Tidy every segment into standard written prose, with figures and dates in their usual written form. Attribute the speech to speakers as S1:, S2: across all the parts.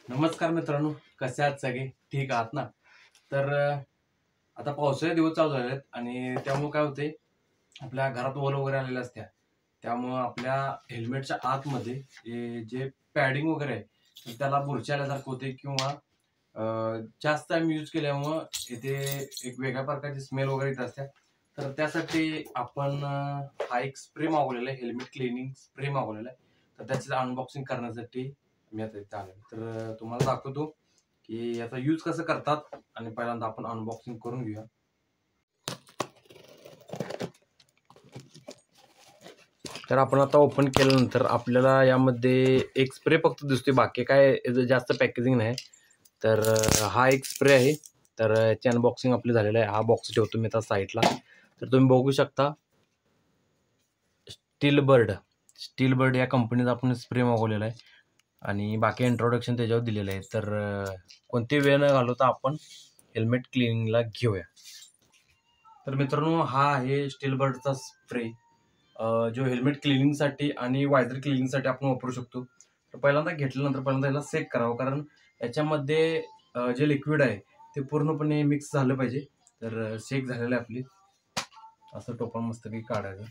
S1: नमस्कार मित्रांनो, कसे आहात सगळे? ठीक आहात ना? तर आता पावसाळे दिवस चालू झाले आहेत आणि त्यामुळे काय होते, आपल्या घरात ओल वगैरे आलेल्या असत्या. त्यामुळं आपल्या हेल्मेटच्या आतमध्ये जे पॅडिंग वगैरे आहे, तर त्याला बुरशी आल्यासारखं होते किंवा जास्त टाइम यूज केल्यामुळं इथे एक वेगळ्या प्रकारची स्मेल वगैरे येत असते. तर त्यासाठी आपण हा एक स्प्रे मागवलेला आहे, हेल्मेट क्लिनिंग स्प्रे मागवलेला आहे. तर त्याचं अनबॉक्सिंग करण्यासाठी मी आता इथे आलो. तर तुम्हाला दाखवतो की याचा यूज कसं करतात आणि पहिल्यांदा आपण अनबॉक्सिंग करून घेऊया. तर आपण आता ओपन केल्यानंतर आपल्याला यामध्ये एक स्प्रे फक्त दिसतोय, बाकी काय याचं जास्त पॅकेजिंग नाही. तर हा एक स्प्रे आहे. तर याची अनबॉक्सिंग आपली झालेलं आहे. हा बॉक्स ठेवतो मी आता साईडला. तर तुम्ही बघू शकता, स्टील बर्ड या कंपनीचा आपण स्प्रे मागवलेला आहे आणि बाकी इंट्रोडक्शन त्याच्यावर दिलेलं आहे. तर कोणती वेळ न घालवता आपण हेल्मेट क्लिनिंगला घेऊया. तर मित्रांनो, हा आहे स्टील बर्डचा स्प्रे, जो हेल्मेट क्लिनिंगसाठी आणि वायझर क्लिनिंगसाठी आपण वापरू शकतो. तर पहिल्यांदा घेतल्यानंतर पहिल्यांदा याला शेक करावं, कारण याच्यामध्ये जे लिक्विड आहे ते पूर्णपणे मिक्स झालं पाहिजे. तर शेक झालेलं आहे आपली. असं टोपण मस्तपैकी काढायचं.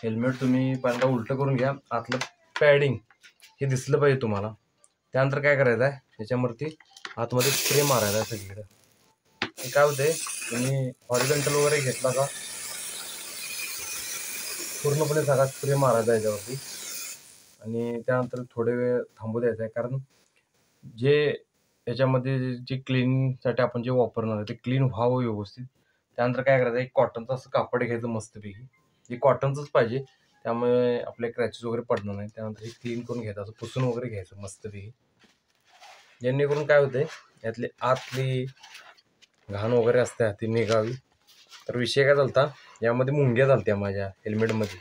S1: हेल्मेट तुम्ही पहिल्यांदा उलटं करून घ्या. आतलं पॅडिंग हे दिसलं पाहिजे तुम्हाला. त्यानंतर काय करायचं आहे, त्याच्यावरती आतमध्ये स्प्रे मारायचा आहे सगळीकडे. काय होतंय, तुम्ही हॉरिझॉन्टल वगैरे घेतला का पूर्णपणे सगळा स्प्रे मारायचा याच्यावरती आणि त्यानंतर थोडे वेळ थांबू द्यायचा आहे, कारण जे याच्यामध्ये जे क्लीनसाठी आपण जे वापरणार आहे ते क्लीन व्हावं व्यवस्थित. त्यानंतर काय करायचं, एक कॉटनचं असं कापड घ्यायचं मस्तपैकी. हे कॉटनचंच पाहिजे, त्यामुळे आपले क्रॅचेस वगैरे पडणार नाही. त्यानंतर हे क्लीन करून घ्यायचं, असं पुसून वगैरे घ्यायचं मस्तपैकी, जेणेकरून काय होतंय, यातली आतली घाण वगैरे असते ती निघावी. तर विषय काय झालता, यामध्ये मुंग्या झालत्या माझ्या हेल्मेटमध्ये.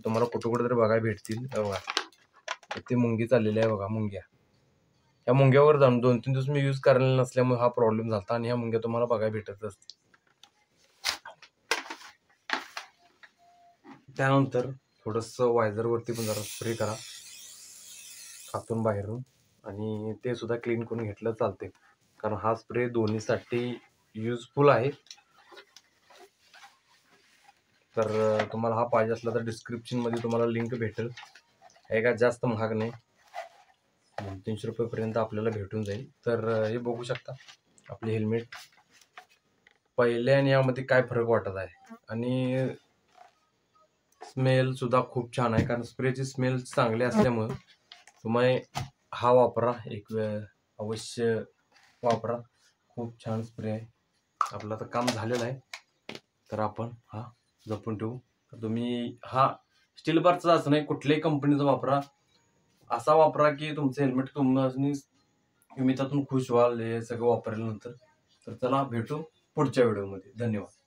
S1: तुम्हाला कुठं तरी बघायला भेटतील. बघा, इथे मुंगी चाललेली आहे बघा, मुंग्या. या मुंग्यावर जाऊन 2-3 दिवस मी यूज करायला नसल्यामुळे हा प्रॉब्लेम झाला आणि ह्या मुंग्या तुम्हाला बघायला भेटत असतील. त्यानंतर थोडंसं वायझरवरती पण जरा स्प्रे करा, आतून बाहेरून, आणि ते सुद्धा क्लीन करून घेतलं चालते, कारण हा स्प्रे दोन्हीसाठी युजफुल आहे. तर तुम्हाला हा पाहिजे असला तर डिस्क्रिप्शनमध्ये तुम्हाला लिंक भेटेल. हे काय जास्त महाग नाही, 200-300 रुपयेपर्यंत आपल्याला भेटून जाईल. तर हे बघू शकता आपले हेल्मेट पहिल्या आणि यामध्ये काय फरक वाटत आहे. आणि स्मेल सुद्धा खूप छान आहे, कारण स्प्रेची स्मेल चांगली असल्यामुळं तुम्ही हा वापरा, एक वेळ अवश्य वापरा. खूप छान स्प्रे आहे. आपलं तर काम झालेलं आहे, तर आपण हा जपून ठेवू. तुम्ही हा स्टील बारचा असं नाही, कुठल्याही कंपनीचा वापरा. असा वापरा की तुमचं हेल्मेट तुम्ही त्यातून खुश व्हाल हे सगळं वापरल्यानंतर. तर चला भेटू पुढच्या व्हिडिओमध्ये. धन्यवाद.